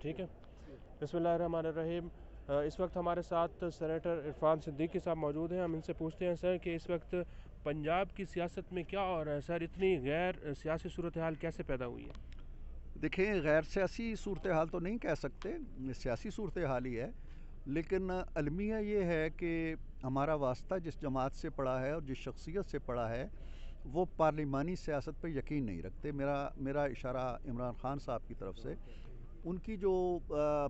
ٹھیک ہے. بسم اللہ الرحمن الرحیم. اس وقت ہمارے ساتھ سینیٹر عرفان صدیقی صاحب موجود ہیں. ہم ان سے پوچھتے ہیں سر کہ اس وقت پنجاب کی سیاست میں کیا ہو رہا ہے سر؟ اتنی غیر سیاسی صورتحال کیسے پیدا ہوئی ہے؟ دیکھیں، غیر سیاسی صورتحال تو نہیں کہہ سکتے، سیاسی صورتحال ہی ہے، لیکن المیہ یہ ہے کہ ہمارا واسطہ جس جماعت سے پڑا ہے اور جس شخصیت سے پڑا ہے وہ پارلیمانی سیاست پہ یقین نہیں رکھتے. میرا اشارہ عمران خان صاحب کی طرف سے. ان کی جو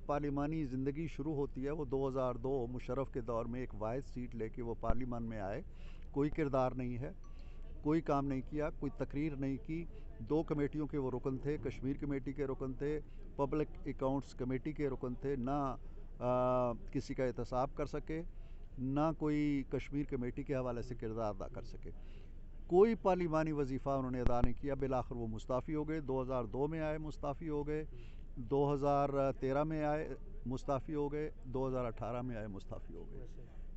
پارلیمانی زندگی شروع ہوتی ہے وہ 2002 مشرف کے دور میں ایک واحد سیٹ لے کے وہ پارلیمان میں آئے. کوئی کردار نہیں ہے، کوئی کام نہیں کیا، کوئی تقریر نہیں کی. 2 کمیٹیوں کے وہ رکن تھے، کشمیر کمیٹی کے رکن تھے، پبلک اکاؤنٹس کمیٹی کے رکن تھے. نہ کسی کا احتساب کر سکے، نہ کوئی کشمیر کمیٹی کے حوالے سے کردار ادا کر سکے. کوئی پارلیمانی وظیفہ انہوں نے ادا نہیں کیا. بالآخر وہ مستعفی ہو گئے. 2002 میں آئے، مستعفی ہو گئے. 2013 میں آئے، مستعفی ہو گئے. 2018 میں آئے، مستعفی ہو گئے.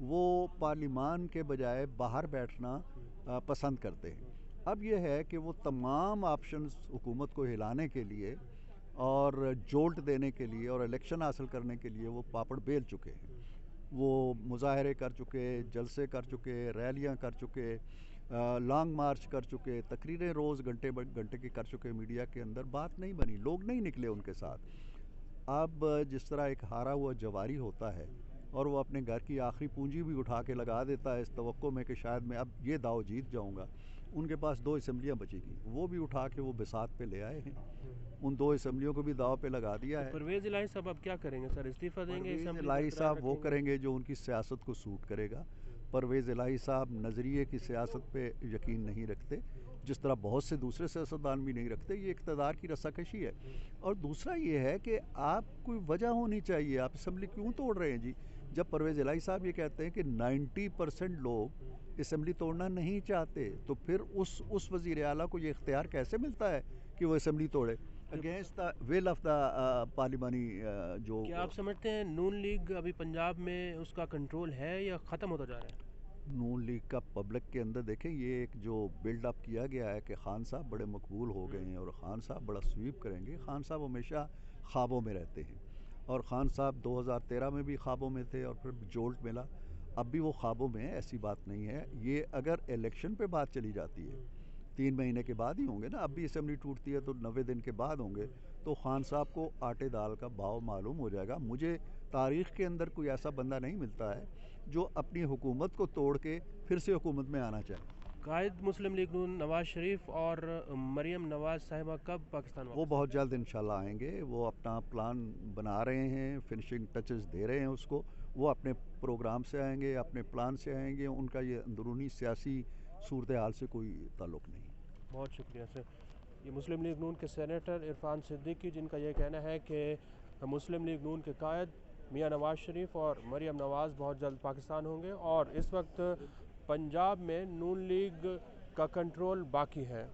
وہ پارلیمان کے بجائے باہر بیٹھنا پسند کرتے ہیں. اب یہ ہے کہ وہ تمام آپشنز حکومت کو ہلانے کے لیے اور جولٹ دینے کے لیے اور الیکشن حاصل کرنے کے لیے وہ پاپڑ بیل چکے ہیں. وہ مظاہرے کر چکے، جلسے کر چکے، ریلیاں کر چکے، لانگ مارچ کر چکے، تقریریں روز گھنٹے گھنٹے کی کر چکے. میڈیا کے اندر بات نہیں بنی، لوگ نہیں نکلے ان کے ساتھ. اب جس طرح ایک ہارا ہوا جواری ہوتا ہے اور وہ اپنے گھر کی آخری پونجی بھی اٹھا کے لگا دیتا ہے اس توقع میں کہ شاید میں اب یہ داؤ جیت جاؤں گا. ان کے پاس 2 اسمبلیاں بچی گئیں، وہ بھی اٹھا کے وہ بساط پہ لے آئے ہیں. ان 2 اسمبلیوں کو بھی داؤ پہ لگا دیا ہے. پرویز الہی صاحب اب کیا کریں گے سر؟ استعفیٰ دیں گے؟ پرویز اسمبلی الہی برقرار صاحب وہ رکھیں گے؟ کریں گے جو ان کی سیاست کو سوٹ کرے گا. پرویز الہی صاحب نظریے کی سیاست پہ یقین نہیں رکھتے، جس طرح بہت سے دوسرے سیاستدان بھی نہیں رکھتے. یہ اقتدار کی رساکشی ہے. اور دوسرا یہ ہے کہ آپ کوئی وجہ ہونی چاہیے، آپ اسمبلی کیوں توڑ رہے ہیں جی؟ جب پرویز الہی صاحب یہ کہتے ہیں کہ 90% لوگ اسمبلی توڑنا نہیں چاہتے، تو پھر اس وزیر اعلیٰ کو یہ اختیار کیسے ملتا ہے کہ وہ اسمبلی توڑے against the will of the پارلیمانی جو. کیا آپ سمجھتے ہیں نون لیگ ابھی پنجاب میں اس کا کنٹرول ہے یا ختم ہوتا جا رہا ہے؟ نون لیگ کا پبلک کے اندر دیکھیں، یہ ایک جو بلڈ اپ کیا گیا ہے کہ خان صاحب بڑے مقبول ہو گئے ہیں اور خان صاحب بڑا سویپ کریں گے. خان صاحب ہمیشہ خوابوں میں رہتے ہیں، اور خان صاحب 2013 میں بھی خوابوں میں تھے اور پھر جولٹ ملا. اب بھی وہ خوابوں میں ہیں، ایسی بات نہیں ہے. یہ اگر الیکشن پہ بات چلی جاتی ہے 3 مہینے کے بعد ہی ہوں گے نا. اب بھی اسمبلی ٹوٹتی ہے تو 90 دن کے بعد ہوں گے. تو خان صاحب کو آٹے دال کا بھاؤ معلوم ہو جائے گا. مجھے تاریخ کے اندر کوئی ایسا بندہ نہیں ملتا ہے جو اپنی حکومت کو توڑ کے پھر سے حکومت میں آنا چاہے. قائد مسلم لیگ نون نواز شریف اور مریم نواز صاحبہ کب پاکستان وہ واپس؟ بہت جلد انشاءاللہ آئیں گے. وہ اپنا پلان بنا رہے ہیں، فنشنگ ٹچز دے رہے ہیں اس کو. وہ اپنے پروگرام سے آئیں گے، اپنے پلان سے آئیں گے. ان کا یہ اندرونی سیاسی صورتحال سے کوئی تعلق نہیں. بہت شکریہ سر. یہ مسلم لیگ نون کے سینیٹر عرفان صدیقی، جن کا یہ کہنا ہے کہ مسلم لیگ نون کے قائد میاں نواز شریف اور مریم نواز بہت جلد پاکستان ہوں گے، اور اس وقت پنجاب میں نون لیگ کا کنٹرول باقی ہے.